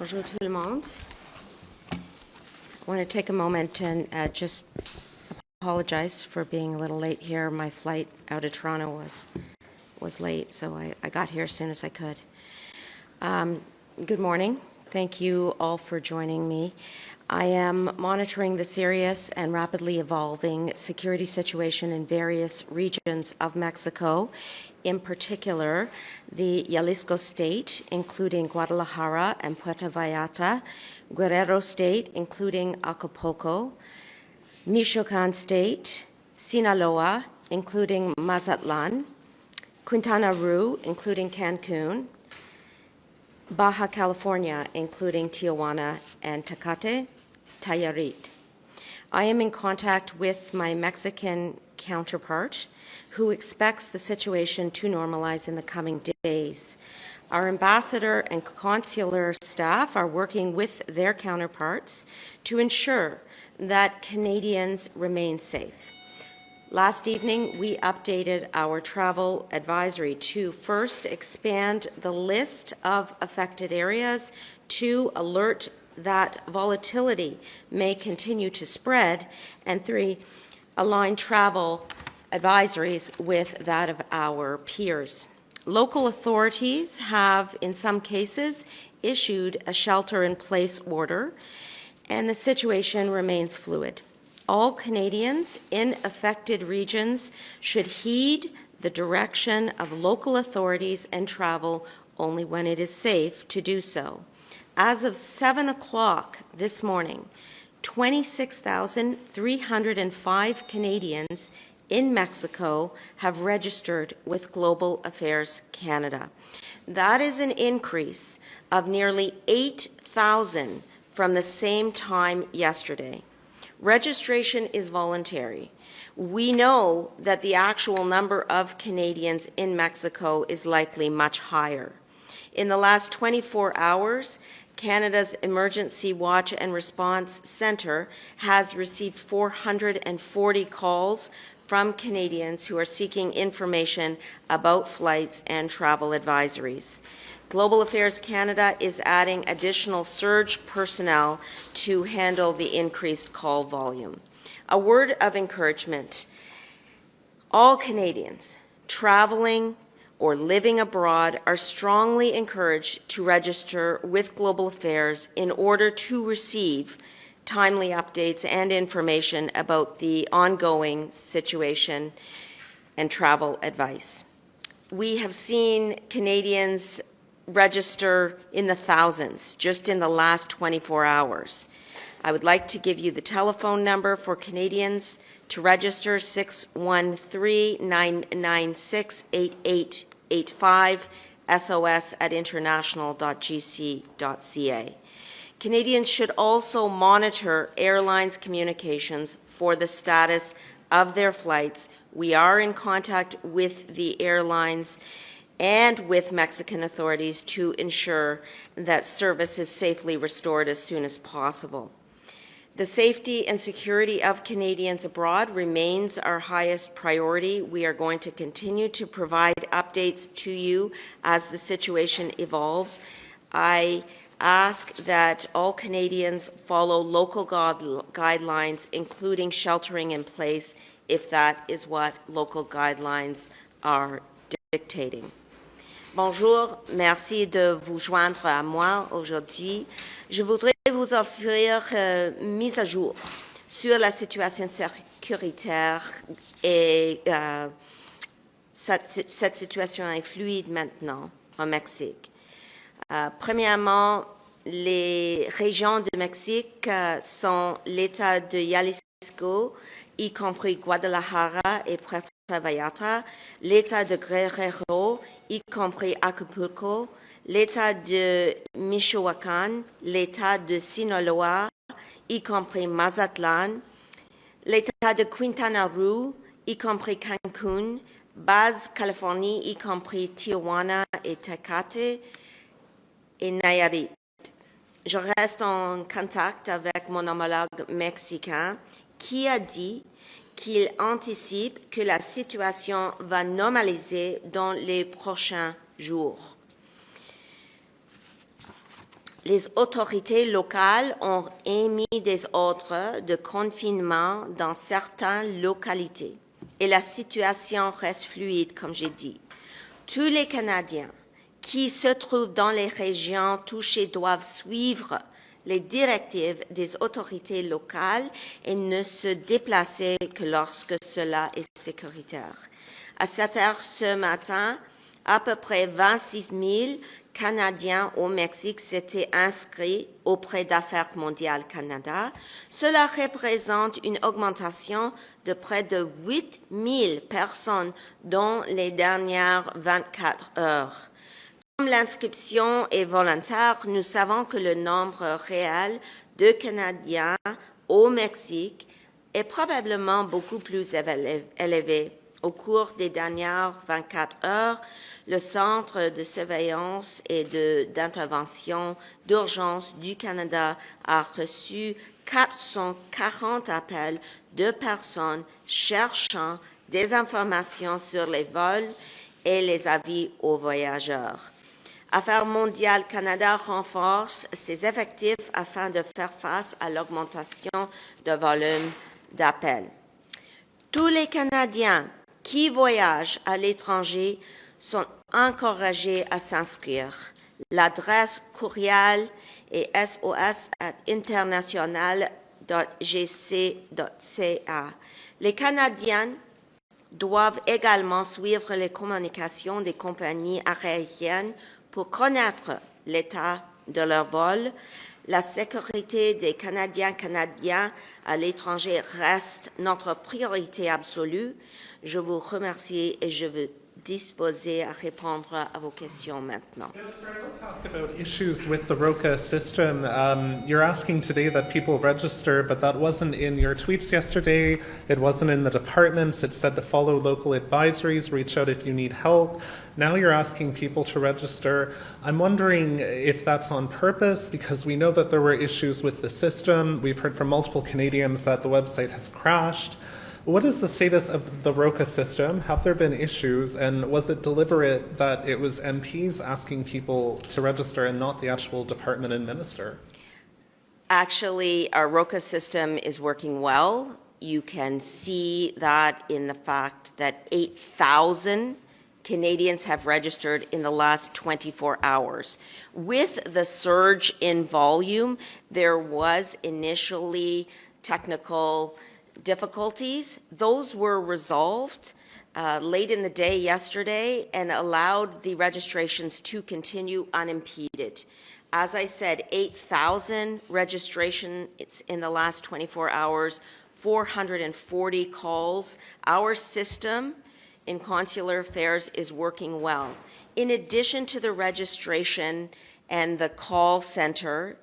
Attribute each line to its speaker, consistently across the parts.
Speaker 1: Bonjour tout le monde. I want to take a moment and just apologize for being a little late here. My flight out of Toronto was late, so I got here as soon as I could. Good morning. Thank you all for joining me. I am monitoring the serious and rapidly evolving security situation in various regions of Mexico, in particular the Jalisco State, including Guadalajara and Puerto Vallarta, Guerrero State, including Acapulco, Michoacan State, Sinaloa, including Mazatlan, Quintana Roo, including Cancun, Baja California, including Tijuana and Tecate, Nayarit. I am in contact with my Mexican counterpart, who expects the situation to normalize in the coming days. Our ambassador and consular staff are working with their counterparts to ensure that Canadians remain safe. Last evening, we updated our travel advisory to first expand the list of affected areas, to alert that volatility may continue to spread, and 3, align travel advisories with that of our peers. Local authorities have, in some cases, issued a shelter-in-place order, and the situation remains fluid. All Canadians in affected regions should heed the direction of local authorities and travel only when it is safe to do so. As of 7 o'clock this morning, 26,305 Canadians in Mexico have registered with Global Affairs Canada. That is an increase of nearly 8,000 from the same time yesterday. Registration is voluntary. We know that the actual number of Canadians in Mexico is likely much higher. In the last 24 hours, Canada's Emergency Watch and Response Centre has received 440 calls from Canadians who are seeking information about flights and travel advisories. Global Affairs Canada is adding additional surge personnel to handle the increased call volume. A word of encouragement: all Canadians traveling or living abroad are strongly encouraged to register with Global Affairs in order to receive timely updates and information about the ongoing situation and travel advice. We have seen Canadians register in the thousands just in the last 24 hours. I would like to give you the telephone number for Canadians to register: 613-996-8885, sos@international.gc.ca. Canadians should also monitor airlines' communications for the status of their flights. We are in contact with the airlines and with Mexican authorities to ensure that service is safely restored as soon as possible. The safety and security of Canadians abroad remains our highest priority. We are going to continue to provide updates to you as the situation evolves. I ask that all Canadians follow local guidelines, including sheltering in place, if that is what local guidelines are dictating. Bonjour, merci de vous joindre à moi aujourd'hui. Je voudrais vous offrir mise à jour sur la situation sécuritaire et cette situation est fluide maintenant au Mexique. Premièrement, les régions du Mexique sont l'État de Jalisco, y compris Guadalajara et Puerto Vallarta, l'État de Guerrero, y compris Acapulco, l'État de Michoacán, l'État de Sinaloa, y compris Mazatlan, l'État de Quintana Roo, y compris Cancun, Baja Californie, y compris Tijuana et Tecate, et Nayarit. Je reste en contact avec mon homologue mexicain qui a dit qu'il anticipe que la situation va normaliser dans les prochains jours. les autorités locales ont émis des ordres de confinement dans certaines localités et la situation reste fluide, comme j'ai dit. Tous les Canadiens qui se trouvent dans les régions touchées doivent suivre les directives des autorités locales et ne se déplacer que lorsque cela est sécuritaire. À 7 heures ce matin, à peu près 26 000 Canadiens au Mexique s'étaient inscrits auprès d'Affaires mondiales Canada. Cela représente une augmentation de près de 8 000 personnes dans les dernières 24 heures. Comme l'inscription est volontaire, nous savons que le nombre réel de Canadiens au Mexique est probablement beaucoup plus élevé. Au cours des dernières 24 heures, le Centre de surveillance et d'intervention d'urgence du Canada a reçu 440 appels de personnes cherchant des informations sur les vols et les avis aux voyageurs. Affaires mondiales Canada renforce ses effectifs afin de faire face à l'augmentation de volume d'appels. Tous les Canadiens qui voyagent à l'étranger sont encouragés à s'inscrire. L'adresse courriel est sos@international.gc.ca. Les Canadiens doivent également suivre les communications des compagnies aériennes pour connaître l'état de leur vol. La sécurité des Canadiens à l'étranger reste notre priorité absolue. Je vous remercie et je veux disposé à répondre à vos questions maintenant.
Speaker 2: Yeah, I'd like to ask about issues with the ROCA system. You're asking today that people register, but that wasn't in your tweets yesterday. It wasn't in the departments. It said to follow local advisories, reach out if you need help. Now you're asking people to register. I'm wondering if that's on purpose, because we know that there were issues with the system. We've heard from multiple Canadians that the website has crashed. What is the status of the ROCA system? Have there been issues? And was it deliberate that it was MPs asking people to register and not the actual department and minister?
Speaker 1: Actually, our ROCA system is working well. You can see that in the fact that 8,000 Canadians have registered in the last 24 hours. With the surge in volume, there was initially technical difficulties. Those were resolved late in the day yesterday and allowed the registrations to continue unimpeded. As I said, 8,000 registrations in the last 24 hours, 440 calls. Our system in consular affairs is working well. In addition to the registration and the call center,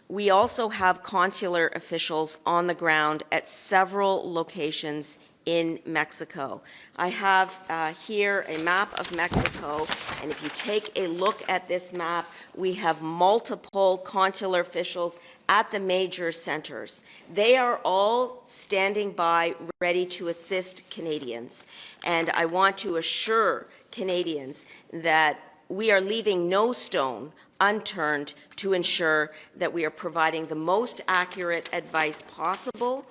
Speaker 1: we also have consular officials on the ground at several locations in Mexico. I have here a map of Mexico, and if you take a look at this map, we have multiple consular officials at the major centers. They are all standing by, ready to assist Canadians. And I want to assure Canadians that we are leaving no stone unturned to ensure that we are providing the most accurate advice possible,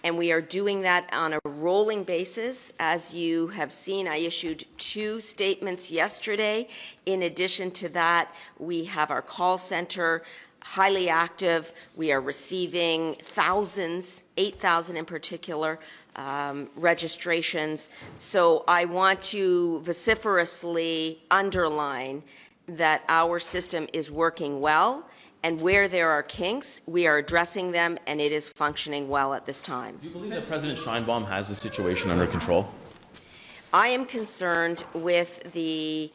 Speaker 1: and we are doing that on a rolling basis. As you have seen, I issued 2 statements yesterday. In addition to that, we have our call center highly active. We are receiving thousands, 8,000 in particular, registrations. So I want to vociferously underline that our system is working well, and where there are kinks, we are addressing them, and it is functioning well at this time.
Speaker 3: Do you believe that President Sheinbaum has the situation under control?
Speaker 1: I am concerned with the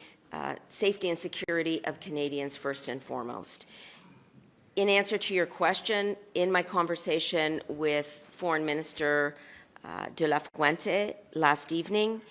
Speaker 1: safety and security of Canadians first and foremost. In answer to your question, in my conversation with Foreign Minister de la Fuente last evening,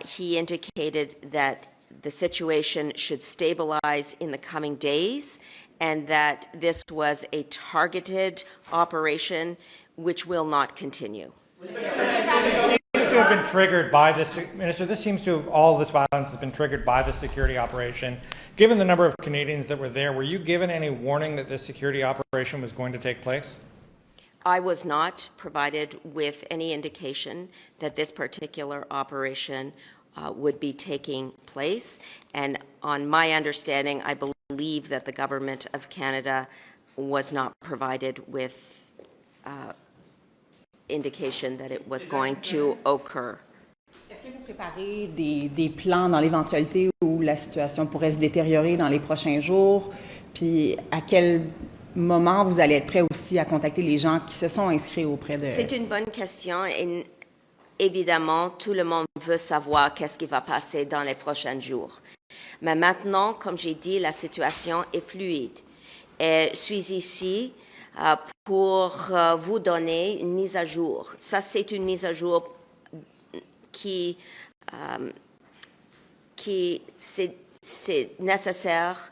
Speaker 1: he indicated that the situation should stabilize in the coming days, and that this was a targeted operation which will not continue.
Speaker 2: If you
Speaker 4: have been triggered by this, Minister. This seems to have, all this violence has been triggered by the security operation. Given the number of Canadians that were there, were you given any warning that this security operation was going to take place?
Speaker 1: I was not provided with any indication that this particular operation would be taking place. And on my understanding, I believe that the Government of Canada was not provided with indication that it was going to occur.
Speaker 5: Est-ce que vous préparez des plans dans l'éventualité où la situation pourrait se détériorer dans les prochains jours? Puis à quel moment vous allez être prêt aussi à contacter les gens qui se sont inscrits auprès de...
Speaker 1: C'est une bonne question et évidemment, tout le monde veut savoir qu'est-ce qui va passer dans les prochains jours. Mais maintenant, comme j'ai dit, la situation est fluide. Et je suis ici pour vous donner une mise à jour. Ça, c'est une mise à jour qui c'est nécessaire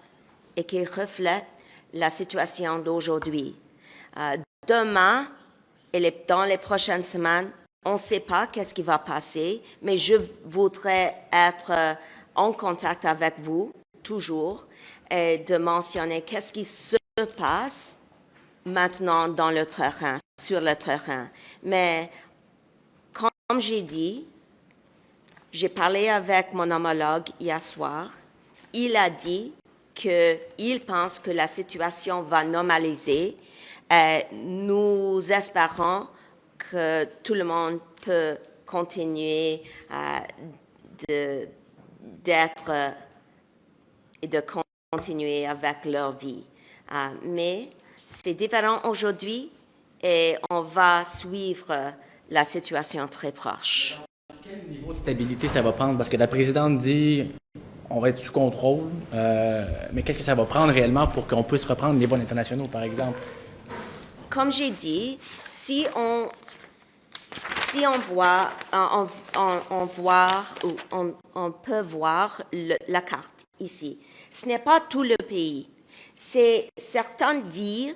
Speaker 1: et qui reflète la situation d'aujourd'hui. Demain et dans les prochaines semaines, on ne sait pas qu'est-ce qui va passer, mais je voudrais être en contact avec vous, toujours, et de mentionner qu'est-ce qui se passe maintenant dans le terrain, sur le terrain. Mais comme j'ai dit, j'ai parlé avec mon homologue hier soir. Il a dit qu'il pense que la situation va normaliser. Nous espérons que tout le monde peut continuer d'être et de continuer avec leur vie. Mais c'est différent aujourd'hui et on va suivre la situation très proche.
Speaker 6: Quel niveau de stabilité ça va prendre? Parce que la présidente dit on va être sous contrôle, mais qu'est-ce que ça va prendre réellement pour qu'on puisse reprendre les vols internationaux, par exemple?
Speaker 1: Comme j'ai dit, si on peut voir la carte ici. Ce n'est pas tout le pays. C'est certaines villes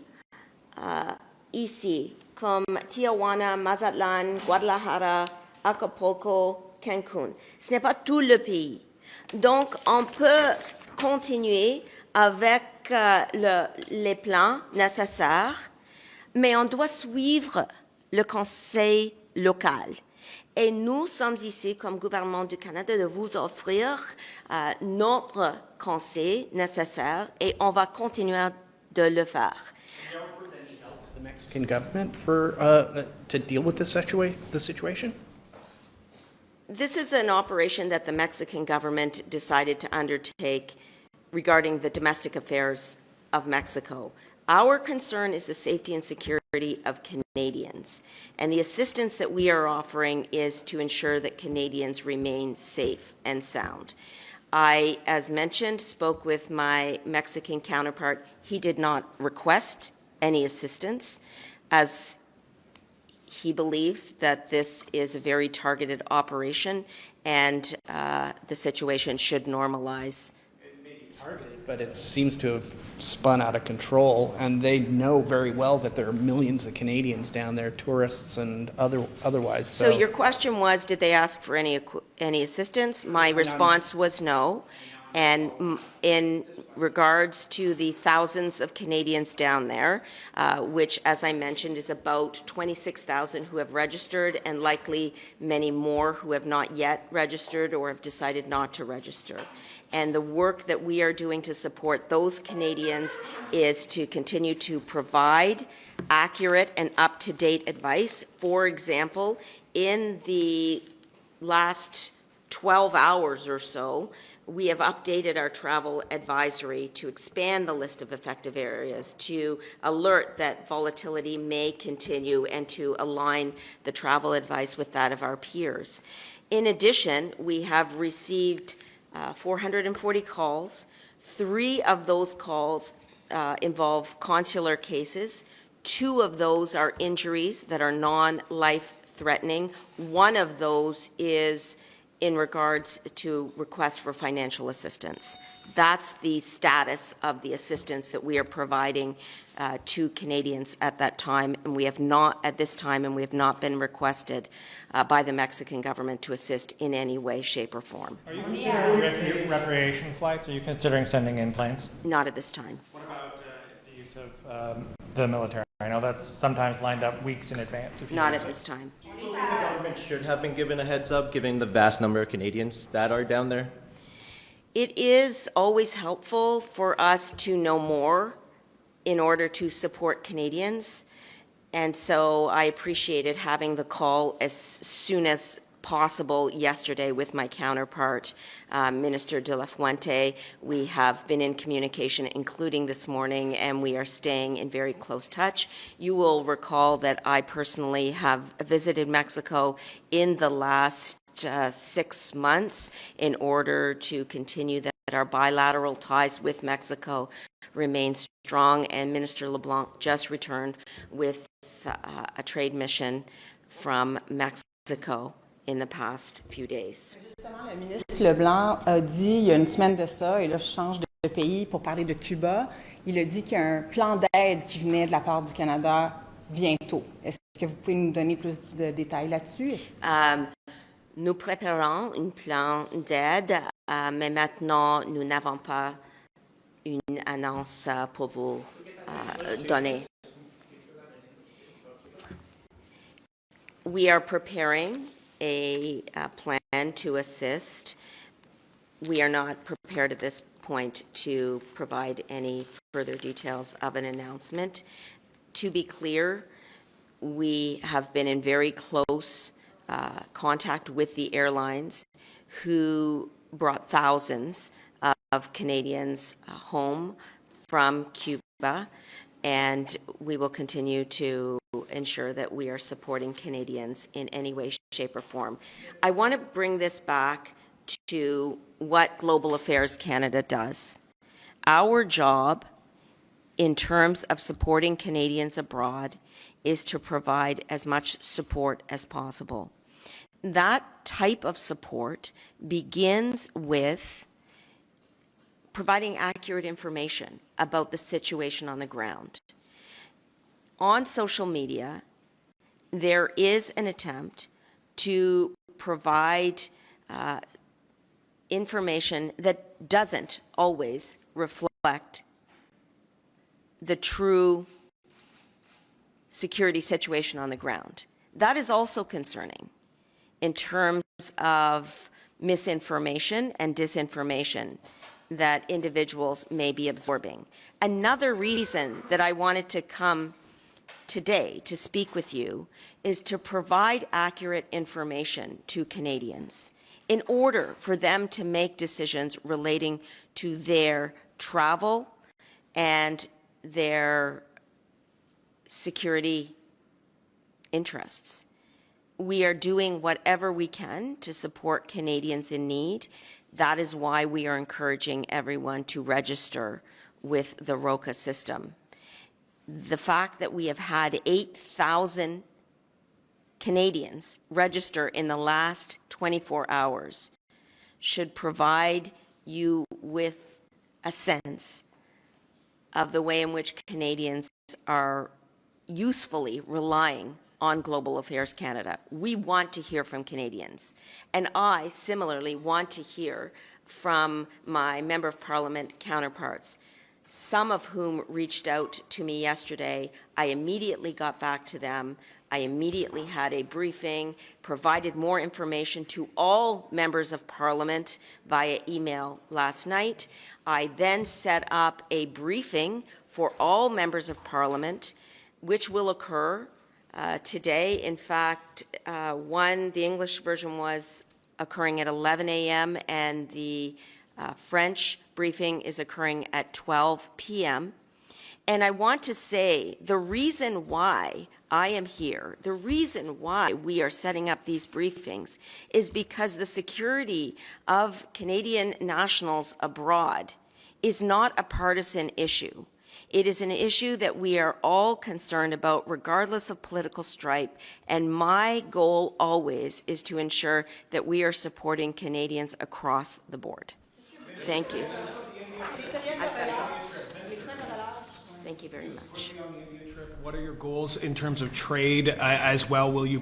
Speaker 1: ici, comme Tijuana, Mazatlan, Guadalajara, Acapulco, Cancun. Ce n'est pas tout le pays. Donc, on peut continuer avec les plans nécessaires, mais on doit suivre le conseil local. Et nous sommes ici, comme gouvernement du Canada, de vous offrir notre conseil nécessaire et on va continuer de le faire.
Speaker 7: The Mexican government for to deal with this situation?
Speaker 1: This is an operation that the Mexican government decided to undertake regarding the domestic affairs of Mexico. Our concern is the safety and security of Canadians, and the assistance that we are offering is to ensure that Canadians remain safe and sound. I, as mentioned, spoke with my Mexican counterpart. He did not request any assistance, as he believes that this is a very targeted operation and the situation should normalize.
Speaker 7: It may be targeted, but it seems to have spun out of control, and they know very well that there are millions of Canadians down there, tourists and otherwise.
Speaker 1: So your question was, did they ask for any assistance? My response was no. And in regards to the thousands of Canadians down there, which, as I mentioned, is about 26,000 who have registered and likely many more who have not yet registered or have decided not to register. And the work that we are doing to support those Canadians is to continue to provide accurate and up-to-date advice. For example, in the last 12 hours or so, we have updated our travel advisory to expand the list of effective areas, to alert that volatility may continue, and to align the travel advice with that of our peers. In addition, we have received 440 calls. 3 of those calls involve consular cases. 2 of those are injuries that are non-life threatening. 1 of those is in regards to requests for financial assistance. That's the status of the assistance that we are providing to Canadians at that time, and we have not, at this time, and we have not been requested by the Mexican government to assist in any way, shape, or form.
Speaker 4: Are you considering recreation flights? Are you considering sending in planes?
Speaker 1: Not at this time.
Speaker 4: What about the use of the military? I know that's sometimes lined up weeks in advance.
Speaker 1: Not at this time.
Speaker 8: Do you believe the government should have been given a heads up, given the vast number of Canadians that are down there?
Speaker 1: It is always helpful for us to know more in order to support Canadians. And so I appreciated having the call as soon as possible yesterday with my counterpart, Minister de la Fuente. We have been in communication, including this morning, and we are staying in very close touch. You will recall that I personally have visited Mexico in the last 6 months in order to continue that our bilateral ties with Mexico remain strong, and Minister LeBlanc just returned with a trade mission from Mexico in the past few days.
Speaker 5: Justement, le ministre Leblanc a dit il y a une semaine de ça, et là je change de pays pour parler de Cuba, il a dit qu'il y a un plan d'aide qui venait de la part du Canada bientôt. Est-ce que vous pouvez nous donner plus de détails là-dessus?
Speaker 1: Nous préparons un plan d'aide, mais maintenant nous n'avons pas une annonce pour vous donner. We are preparing a plan to assist. We are not prepared at this point to provide any further details of an announcement. To be clear, we have been in very close contact with the airlines who brought thousands of Canadians home from Cuba, and we will continue to ensure that we are supporting Canadians in any way, shape, or form. I want to bring this back to what Global Affairs Canada does. Our job in terms of supporting Canadians abroad is to provide as much support as possible. That type of support begins with providing accurate information about the situation on the ground. On social media, there is an attempt to provide information that doesn't always reflect the true security situation on the ground. That is also concerning in terms of misinformation and disinformation that individuals may be absorbing. Another reason that I wanted to come today to speak with you is to provide accurate information to Canadians in order for them to make decisions relating to their travel and their security interests. We are doing whatever we can to support Canadians in need. That is why we are encouraging everyone to register with the ROCA system. The fact that we have had 8,000 Canadians register in the last 24 hours should provide you with a sense of the way in which Canadians are usefully relying on Global Affairs Canada. We want to hear from Canadians. And I, similarly, want to hear from my Member of Parliament counterparts, some of whom reached out to me yesterday. I immediately got back to them. I immediately had a briefing, provided more information to all members of Parliament via email last night. I then set up a briefing for all members of Parliament, which will occur today. In fact, the English version was occurring at 11 a.m. and the French briefing is occurring at 12 p.m. And I want to say the reason why I am here, the reason why we are setting up these briefings is because the security of Canadian nationals abroad is not a partisan issue. It is an issue that we are all concerned about regardless of political stripe, and my goal always is to ensure that we are supporting Canadians across the board. Thank you. I've got to go. Thank you very much.
Speaker 9: What are your goals in terms of trade as well? Will you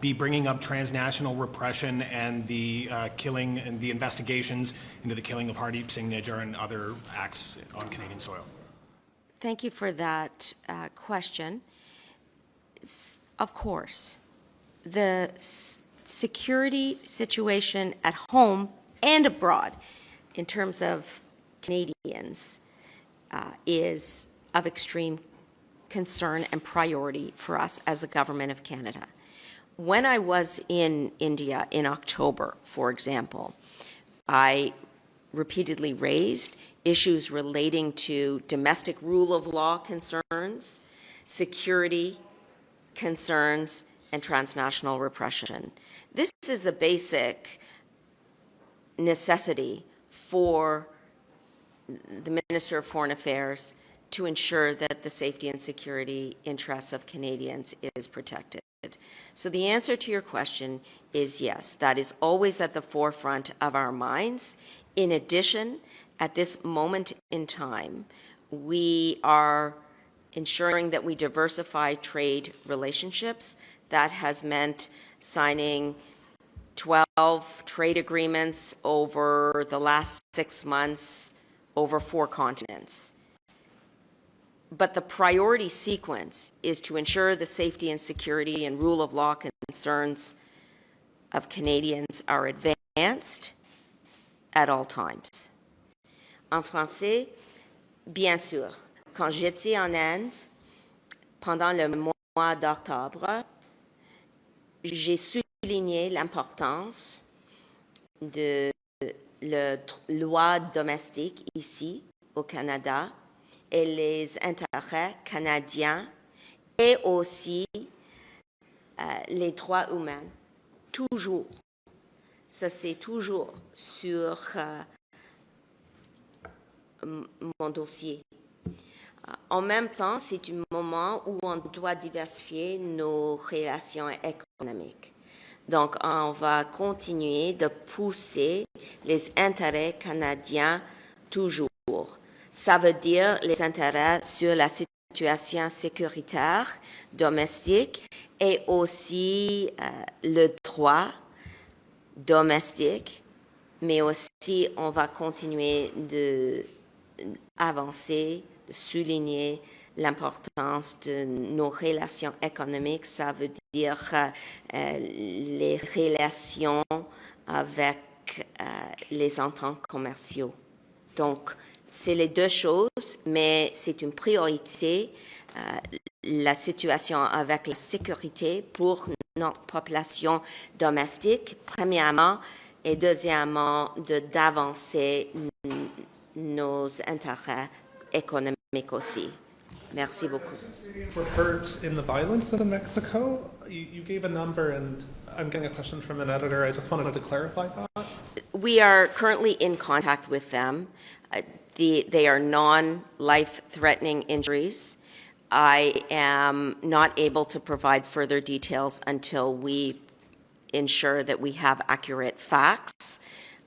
Speaker 9: be bringing up transnational repression and the killing and the investigations into the killing of Hardeep Singh Nijjar and other acts on Canadian soil?
Speaker 1: Thank you for that question. Of course, the security situation at home and abroad in terms of Canadians is of extreme concern and priority for us as a government of Canada. When I was in India in October, for example, I repeatedly raised issues relating to domestic rule of law concerns, security concerns, and transnational repression. This is a basic necessity for the Minister of Foreign Affairs to ensure that the safety and security interests of Canadians is protected. So the answer to your question is yes, that is always at the forefront of our minds. In addition, at this moment in time, we are ensuring that we diversify trade relationships. That has meant signing 12 trade agreements over the last 6 months over 4 continents. But the priority sequence is to ensure the safety and security and rule of law concerns of Canadians are advanced at all times. En français, bien sûr, quand j'étais en Inde, pendant le mois d'octobre, j'ai souligné l'importance de la loi domestique ici au Canada et les intérêts canadiens et aussi les droits humains. Toujours. Ça, c'est toujours sur mon dossier. En même temps, c'est un moment où on doit diversifier nos relations économiques. Donc, on va continuer de pousser les intérêts canadiens toujours. Ça veut dire les intérêts sur la situation sécuritaire domestique et aussi le droit domestique, mais aussi on va continuer d'avancer, de souligner l'importance de nos relations économiques. Ça veut dire les relations avec les entrants commerciaux. Donc, c'est les deux choses, mais c'est une priorité, la situation avec la sécurité pour notre population domestique, premièrement, et deuxièmement, d'avancer nos intérêts économiques aussi. Merci beaucoup.
Speaker 2: Were hurt in the violence in Mexico? You gave a number, and I'm getting a question from an editor. I just wanted to clarify that.
Speaker 1: We are currently in contact with them. They are non-life-threatening injuries. I am not able to provide further details until we ensure that we have accurate facts.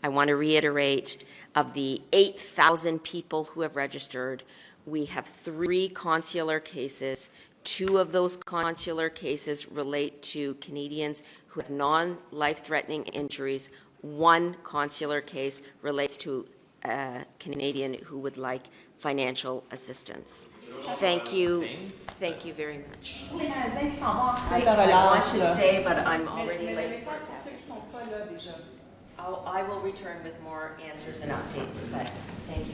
Speaker 1: I want to reiterate, of the 8,000 people who have registered, we have 3 consular cases. 2 of those consular cases relate to Canadians who have non-life-threatening injuries. 1 consular case relates to a Canadian who would like financial assistance. Thank you. Thank you very much. I want to stay, but I'm already late for it. I will return with more answers and updates, but thank you.